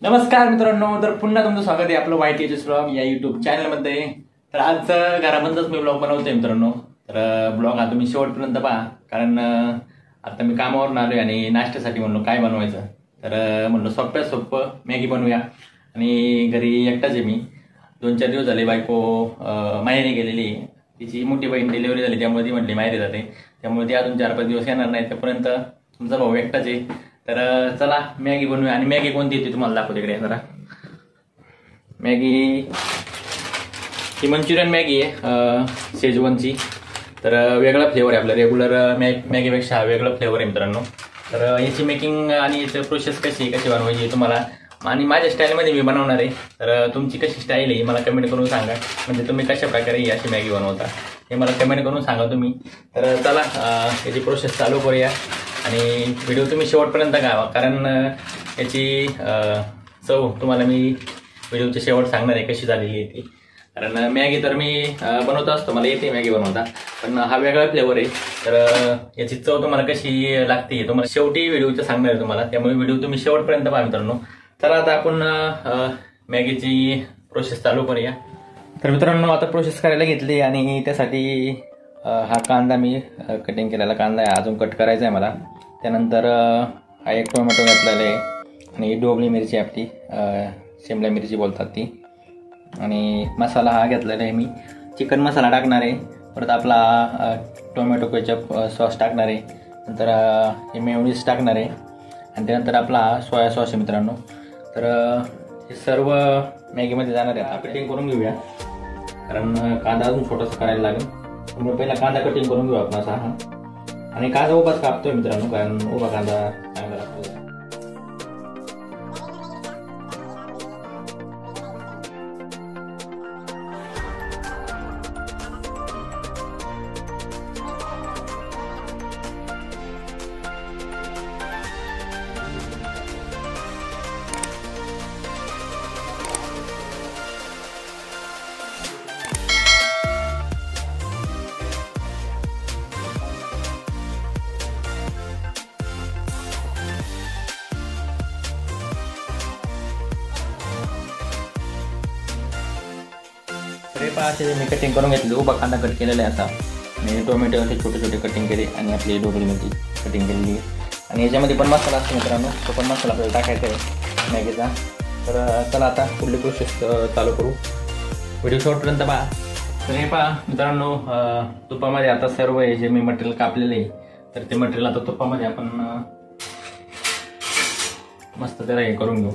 नमस्कार मित्रांनो, तर पुन्हा तुमचं स्वागत आहे आपलं YTHS ब्लॉग या यूट्यूब चॅनलमध्ये। तर आज घरामध्येच मी ब्लॉग बनवतोय मित्रांनो। तर ब्लॉग हा तुम्ही शेवटपर्यंत पहा, कारण आता मी कामावरून आलोय आणि नाश्त्यासाठी म्हणलो काय बनवायचं, तर म्हणलो सोपं मॅगी बनवूया। आणि घरी एकटाच आहे मी, 2-4 दिवस झाले बायको माहेरी गेलेली, तिची मोठी बहीण डिलिव्हरी झाली, त्यामुळे ती म्हटली माहेरी जाते, त्यामुळे ती अजून 4-5 दिवस येणार नाही, तोपर्यंत तुमचा भाऊ एकटाच आहे। तर चला मॅगी बनवूया। आणि मॅगी कोणती येते तुम्हाला दाखवते इकडे जरा। मॅगी ही मंचुरियन मॅगी आहे शेजवानची। तर वेगळा फ्लेवर आहे, आपला रेग्युलर मॅगीपेक्षा वेगळा फ्लेवर आहे मित्रांनो। तर याची मेकिंग आणि याची प्रोसेस कशी बनवायची तुम्हाला आणि माझ्या स्टाईलमध्ये मी बनवणार आहे। तर तुमची कशी स्टाईल आहे मला कमेंट करून सांगा, म्हणजे तुम्ही कशा प्रकारे अशी मॅगी बनवता हे मला कमेंट करून सांगा तुम्ही। तर चला याची प्रोसेस चालू करूया आणि व्हिडिओ तुम्ही शेवटपर्यंत गावा, कारण याची चव तुम्हाला मी व्हिडिओच्या शेवट सांगणार आहे कशी झालेली आहे ती। कारण मॅगी तर मी बनवत असतो, मला येते मॅगी बनवता, पण हा वेगळा फ्लेवर आहे। तर याची चव तुम्हाला कशी लागते तुम्हाला शेवटी व्हिडिओचं सांगणार आहे तुम्हाला, त्यामुळे व्हिडिओ तुम्ही शेवटपर्यंत पहा मित्रांनो। तर आता आपण मॅगीची प्रोसेस चालू करूया। तर मित्रांनो आता प्रोसेस करायला घेतली आणि त्यासाठी हा कांदा मी कटिंग केलेला कांदा आहे, अजून कट करायचा आहे मला। त्यानंतर हा एक टोमॅटो घेतलेला आहे आणि ढोबळी मिरची आपली शिमला मिरची बोलतात ती, आणि मसाला हा घेतलेला आहे मी चिकन मसाला टाकणार आहे, परत आपला टोमॅटो केचप सॉस टाकणार आहे, नंतर हे मेयोनीज टाकणार आहे, आणि त्यानंतर आपला सोया सॉस आहे मित्रांनो। तर हे सर्व मॅगीमध्ये जाणार आहे। आता कटिंग करून घेऊया, कारण कांदा अजून छोटासा करायला लागेल, त्यामुळे पहिला कांदा कटिंग करून घेऊ आपण असा। आणि कांदा उभाच कापतोय मित्रांनो, कारण उभा कांदा चांगला लागतो। असे मी कटिंग करून घेतली, उभा कांदा कट केलेला आहे असा, आणि टोमॅटो असे छोटे छोटे कटिंग केले, आणि आपली ढोबळी मिरची कटिंग केलेली आहे। आणि याच्यामध्ये पण मसाला असतो मित्रांनो, तो पण मसाला आपल्याला टाकायचा आहे मॅगीचा। तर चला आता पुढली प्रोसेस चालू करू, व्हिडिओ शेवटपर्यंत पहा। तर हे पहा मित्रांनो, तुपामध्ये आता सर्व हे जे मी मटेरियल कापलेलं आहे, तर ते मटेरियल आता तुपामध्ये आपण मस्त जरा हे करून घेऊ।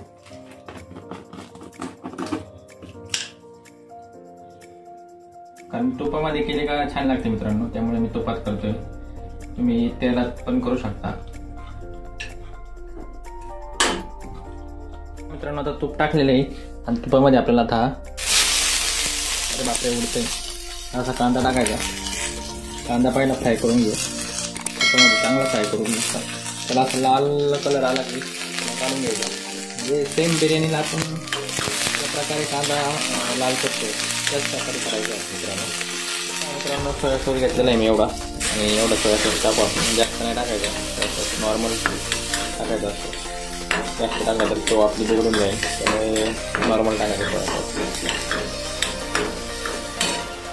कारण तुपामध्ये केले का छान लागते मित्रांनो, त्यामुळे मी तुपात करतोय, तुम्ही तेलात पण करू शकता। मित्रांनो आता तूप टाकलेलं आहे, आणि तुपामध्ये आपल्याला आता अरे बापरे उडतंय असा कांदा टाकायचा। कांदा पहिला फ्राय करून घेऊ, तुपामध्ये चांगला फ्राय करून घेऊ, त्याला असं लाल कलर आला की काढून घ्यायचा। म्हणजे सेम बिर्याणीला आपण त्या प्रकारे कांदा लाल करतो त्याच प्रकारे करायचं आहे मित्रांनो। सोया सॉस घेतलेला आहे मी एवढा, आणि एवढा सोया सॉस टाकू आपण, जास्त नाही टाकायचा, नॉर्मल टाकायचा असतो, जास्त टाकला तर तो आपली बिघडून जाईल, त्यामुळे नॉर्मल टाकायचं सोया सॉस।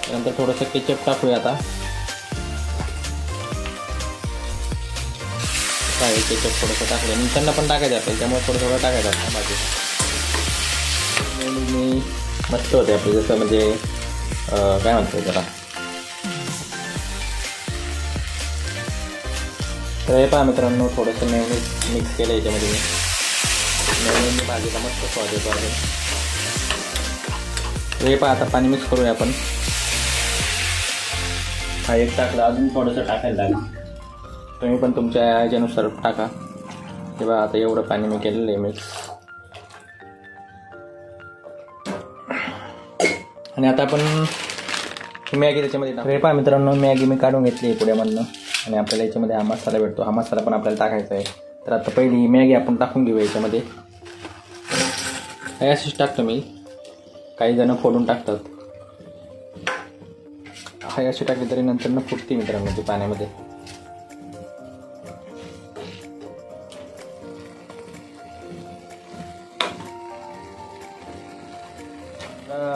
त्यानंतर थोडंसं केचप टाकूया आता, काय केचप थोडंसं टाकलं, नंतर पण टाकायचं असेल त्यामुळे थोडं टाकायचं असतं बाकी। मी मस्त होते आपले, जसं म्हणजे काय म्हणतो त्याला। तर हे पहा मित्रांनो, थोडंसं मेयोनीज मिक्स केलं याच्यामध्ये, मेयोनीजने भाजीला मस्त स्वाद येतो आहे। तर हे पहा आता पाणी मिक्स करूया आपण, हा एक टाकला, अजून थोडंसं टाकायला लागेल, तुम्ही पण तुमच्या ह्याच्यानुसार टाका। तेव्हा आता एवढं पाणी मी केलेलं आहे मिक्स, आणि आता आपण मॅगी त्याच्यामध्ये टाकू। हे पहा मित्रांनो, मॅगी मी काढून घेतली आहे पुड्यामधनं, आणि आपल्याला याच्यामध्ये हा मसाला भेटतो, हा मसाला पण आपल्याला टाकायचा आहे। तर आता पहिली मॅगी आपण टाकून घेऊ याच्यामध्ये, अशीच टाकतो मी, काही जण फोडून टाकतात, हा अशी टाकली तरी नंतर फुटते मित्रांनो ती पाण्यामध्ये।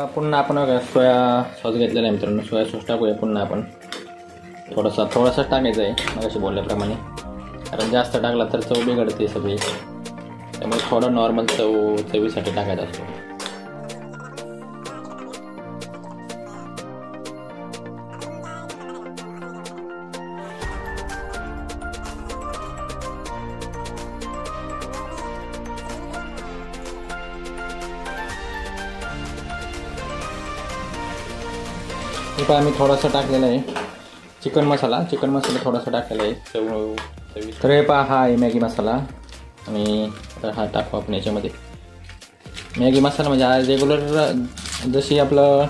पुन्हा आपण सोया सॉस घेतलेला आहे मित्रांनो. सोया सॉस टाकूया पुन्हा आपण. थोडासा टाकायचं आहे मगाशी बोलल्याप्रमाणे, कारण जास्त टाकला तर चव बिघडते सगळी, त्यामुळे थोडं नॉर्मल चवीसाठी टाकायचा असतो. हे पहा मी थोडासा टाकलेला आहे चिकन मसाला थोडासा टाकलेला आहे. तर हे पहा हा आहे मॅगी मसाला, आणि हा टाकू आपण याच्यामध्ये. मॅगी मसाला म्हणजे हा रेग्युलर जशी आपलं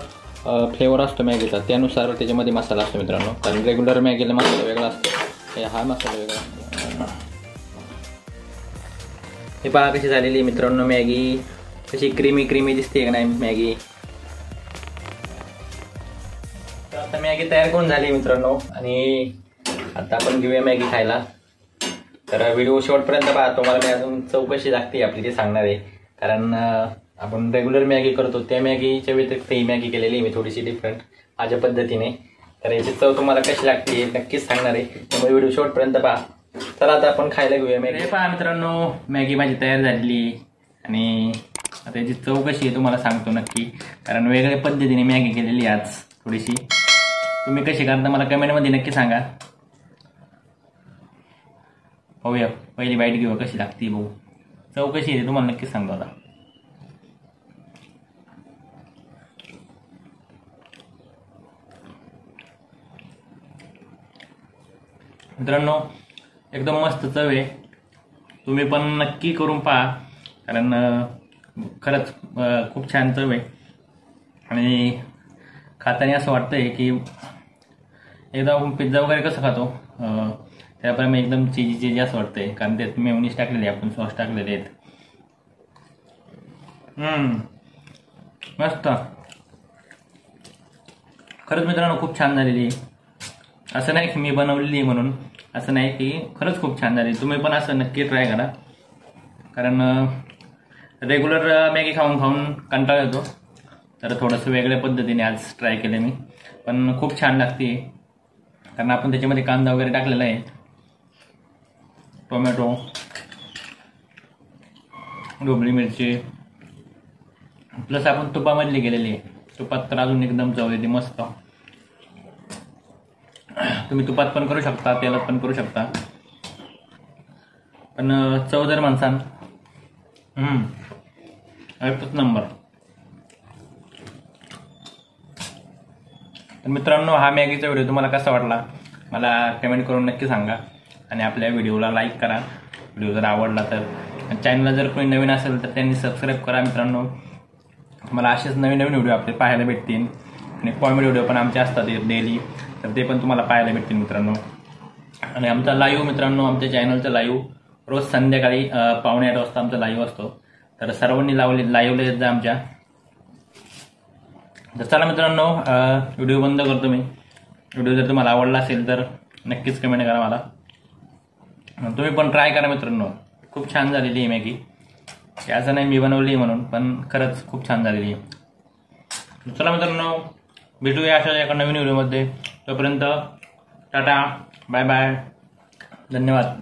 फ्लेवर असतो मॅगीचा त्यानुसार त्याच्यामध्ये मसाला असतो मित्रांनो, कारण रेग्युलर मॅगीला मसाला वेगळा असतो, हा मसाला वेगळा असतो. हे पहा कशी झालेली मित्रांनो मॅगी, कशी क्रीमी दिसते का नाही मॅगी. आता मॅगी तयार करून झाली मित्रांनो, आणि आता आपण घेऊया मॅगी खायला. तर व्हिडिओ शेवटपर्यंत पहा, तुम्हाला मी अजून चौकशी लागते आपली ते सांगणार आहे, कारण आपण रेग्युलर मॅगी करतो त्या मॅगीच्या व्यतिरिक्त ही मॅगी केलेली मी थोडीशी डिफरंट माझ्या पद्धतीने. तर याची चव तुम्हाला कशी लागते हे नक्कीच सांगणार आहे, त्यामुळे व्हिडिओ शेवटपर्यंत पहा. चला आता आपण खायला घेऊया मॅगी. पहा मित्रांनो मॅगी माझी तयार झालेली, आणि आता याची चव कशी आहे तुम्हाला सांगतो नक्की, कारण वेगळ्या पद्धतीने मॅगी केलेली आज थोडीशी. तुम्ही कशी करता मला कमेंटमध्ये नक्की सांगा. पाहूया पहिली बाईट घेऊ कशी लागते भाऊ, चव कशी आहे तुम्हाला नक्कीच सांगतो आता. मित्रांनो एकदम मस्त चव आहे, तुम्ही पण नक्की करून पहा, कारण खरंच खूप छान चव आहे. आणि खाताना असं वाटतंय की एकदा आपण पिझ्झा वगैरे कसं खातो त्याप्रमाणे एकदम चीजी असं वाटतंय, कारण त्यात मेयोनीज टाकलेले आपण सॉस टाकलेले आहेत. मस्त खरंच मित्रांनो खूप छान झालेली आहे. असं नाही की मी बनवलेली म्हणून, असं नाही की खरंच खूप छान झाली. तुम्ही पण असं नक्की ट्राय करा, कारण रेग्युलर मॅगी खाऊन कंटाळा येतो, तर थोडंसं वेगळ्या पद्धतीने आज ट्राय केलं मी, पण खूप छान लागते, कारण आपण त्याच्यामध्ये कांदा वगैरे टाकलेला आहे, टोमॅटो, ढोबळी मिरची, प्लस आपण तुपामधली गेलेली आहे. तुपात तर अजून एकदम चव येते मस्त. तुम्ही तुपात पण करू शकता, तेलात पण करू शकता, पण चव जर म्हणसान एकच नंबर. तर मित्रांनो हा मॅगीचा व्हिडिओ तुम्हाला कसा वाटला मला कमेंट करून नक्की सांगा, आणि आपल्या व्हिडिओला लाईक करा व्हिडिओ जर आवडला तर. चॅनलला जर कोणी नवीन असेल तर त्यांनी सबस्क्राईब करा मित्रांनो. मला असेच नवीन व्हिडिओ आपले पाहायला भेटतील, आणि कॉमेडी व्हिडिओ पण आमचे असतात डेली, तर ते पण तुम्हाला पाहायला भेटतील मित्रांनो. आणि आमचा लाईव्ह मित्रांनो, आमच्या चॅनलचा लाईव्ह रोज संध्याकाळी 7:45 वाजता आमचा लाईव्ह असतो, तर सर्वांनी लाईव्हला येत जा आमच्या. तर चला मित्रांनो व्हिडिओ बंद करतो मी. व्हिडिओ जर तुम्हाला आवडला असेल तर नक्कीच कमेंट करा मला, तुम्ही पण ट्राय करा मित्रांनो. खूप छान झालेली आहे मॅगी, असं नाही मी बनवली म्हणून, पण खरंच खूप छान झालेली आहे. चला मित्रांनो भेटूया अशा एका नवीन व्हिडिओमध्ये, तोपर्यंत टाटा बाय बाय, धन्यवाद.